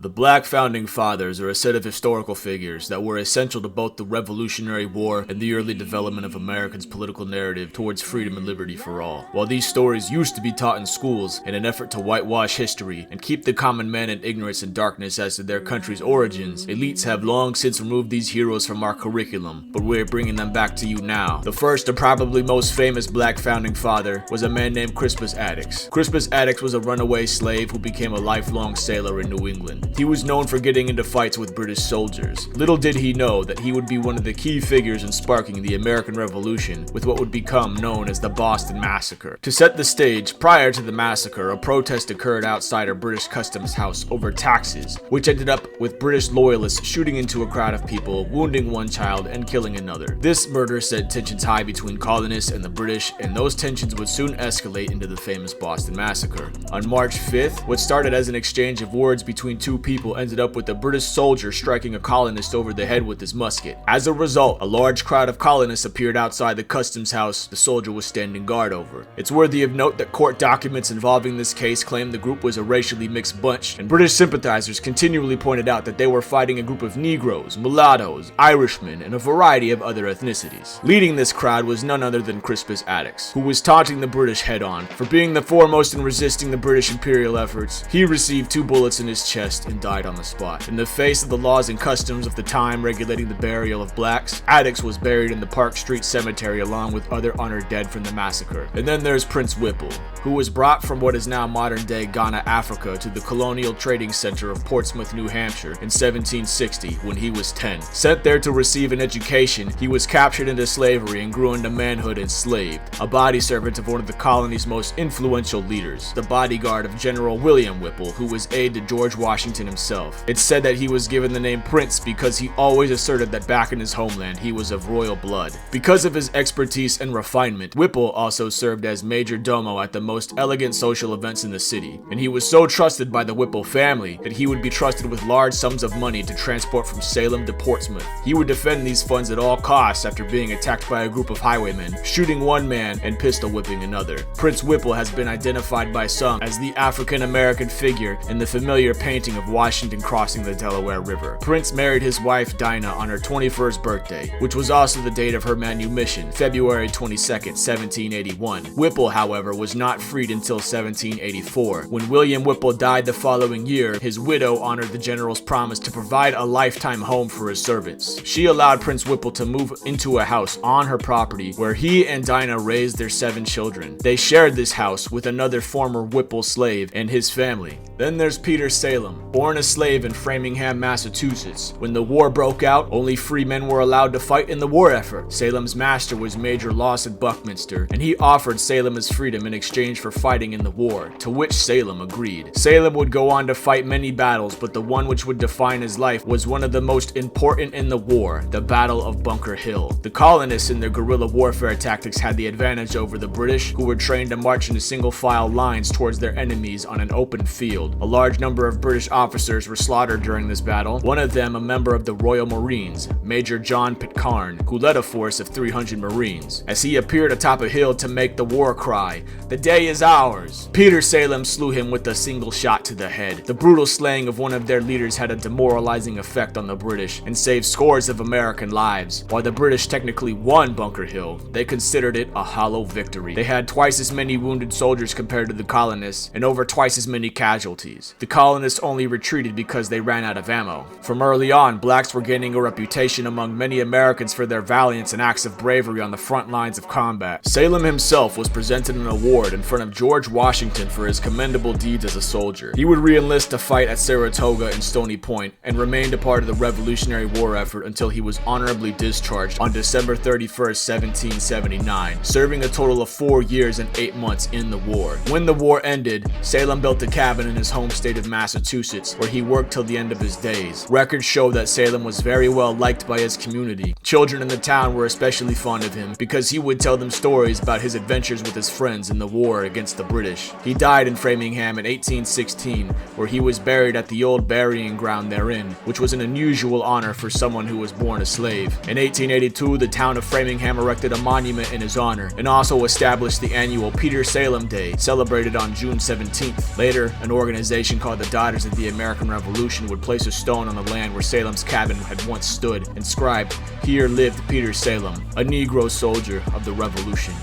The Black Founding Fathers are a set of historical figures that were essential to both the Revolutionary War and the early development of Americans' political narrative towards freedom and liberty for all. While these stories used to be taught in schools in an effort to whitewash history and keep the common man in ignorance and darkness as to their country's origins, elites have long since removed these heroes from our curriculum, but we're bringing them back to you now. The first and probably most famous Black Founding Father was a man named Crispus Attucks. Crispus Attucks was a runaway slave who became a lifelong sailor in New England. He was known for getting into fights with British soldiers. Little did he know that he would be one of the key figures in sparking the American Revolution with what would become known as the Boston Massacre. To set the stage, prior to the massacre, a protest occurred outside a British customs house over taxes, which ended up with British loyalists shooting into a crowd of people, wounding one child and killing another. This murder set tensions high between colonists and the British, and those tensions would soon escalate into the famous Boston Massacre. On March 5th, what started as an exchange of words between two people ended up with a British soldier striking a colonist over the head with his musket. As a result, a large crowd of colonists appeared outside the customs house the soldier was standing guard over. It's worthy of note that court documents involving this case claim the group was a racially mixed bunch, and British sympathizers continually pointed out that they were fighting a group of Negroes, mulattoes, Irishmen, and a variety of other ethnicities. Leading this crowd was none other than Crispus Attucks, who was taunting the British head-on. For being the foremost in resisting the British imperial efforts, he received 2 bullets in his chest and died on the spot. In the face of the laws and customs of the time regulating the burial of blacks, Attucks was buried in the Park Street Cemetery along with other honored dead from the massacre. And then there's Prince Whipple, who was brought from what is now modern-day Ghana, Africa to the colonial trading center of Portsmouth, New Hampshire in 1760 when he was 10. Sent there to receive an education, he was captured into slavery and grew into manhood enslaved, a body servant of one of the colony's most influential leaders, the bodyguard of General William Whipple, who was aide to George Washington himself. It's said that he was given the name Prince because he always asserted that back in his homeland he was of royal blood. Because of his expertise and refinement, Whipple also served as major domo at the most elegant social events in the city, and he was so trusted by the Whipple family that he would be trusted with large sums of money to transport from Salem to Portsmouth. He would defend these funds at all costs after being attacked by a group of highwaymen, shooting one man and pistol whipping another. Prince Whipple has been identified by some as the African-American figure in the familiar painting of Washington crossing the Delaware River. Prince married his wife Dinah on her 21st birthday, which was also the date of her manumission, February 22nd, 1781. Whipple, however, was not freed until 1784. When William Whipple died the following year, his widow honored the general's promise to provide a lifetime home for his servants. She allowed Prince Whipple to move into a house on her property where he and Dinah raised their 7 children. They shared this house with another former Whipple slave and his family. Then there's Peter Salem, born a slave in Framingham, Massachusetts. When the war broke out, only free men were allowed to fight in the war effort. Salem's master was Major Lawson Buckminster, and he offered Salem his freedom in exchange for fighting in the war, to which Salem agreed. Salem would go on to fight many battles, but the one which would define his life was one of the most important in the war, the Battle of Bunker Hill. The colonists in their guerrilla warfare tactics had the advantage over the British, who were trained to march in single file lines towards their enemies on an open field. A large number of British officers were slaughtered during this battle, one of them a member of the Royal Marines, Major John Pitcairn, who led a force of 300 Marines. As he appeared atop a hill to make the war cry, "The day is ours!" Peter Salem slew him with a single shot to the head. The brutal slaying of one of their leaders had a demoralizing effect on the British and saved scores of American lives. While the British technically won Bunker Hill, they considered it a hollow victory. They had twice as many wounded soldiers compared to the colonists and over twice as many casualties. The colonists only retreated because they ran out of ammo. From early on, blacks were gaining a reputation among many Americans for their valiance and acts of bravery on the front lines of combat. Salem himself was presented an award in front of George Washington for his commendable deeds as a soldier. He would re-enlist to fight at Saratoga and Stony Point and remained a part of the Revolutionary War effort until he was honorably discharged on December 31st, 1779, serving a total of 4 years and 8 months in the war. When the war ended, Salem built a cabin in his home state of Massachusetts, where he worked till the end of his days. Records show that Salem was very well liked by his community. Children in the town were especially fond of him because he would tell them stories about his adventures with his friends in the war against the British. He died in Framingham in 1816, where he was buried at the old burying ground therein, which was an unusual honor for someone who was born a slave. In 1882, the town of Framingham erected a monument in his honor and also established the annual Peter Salem Day, celebrated on June 17th. Later, an organization called the Daughters of the American Revolution would place a stone on the land where Salem's cabin had once stood, inscribed, "Here lived Peter Salem, a Negro soldier of the Revolution."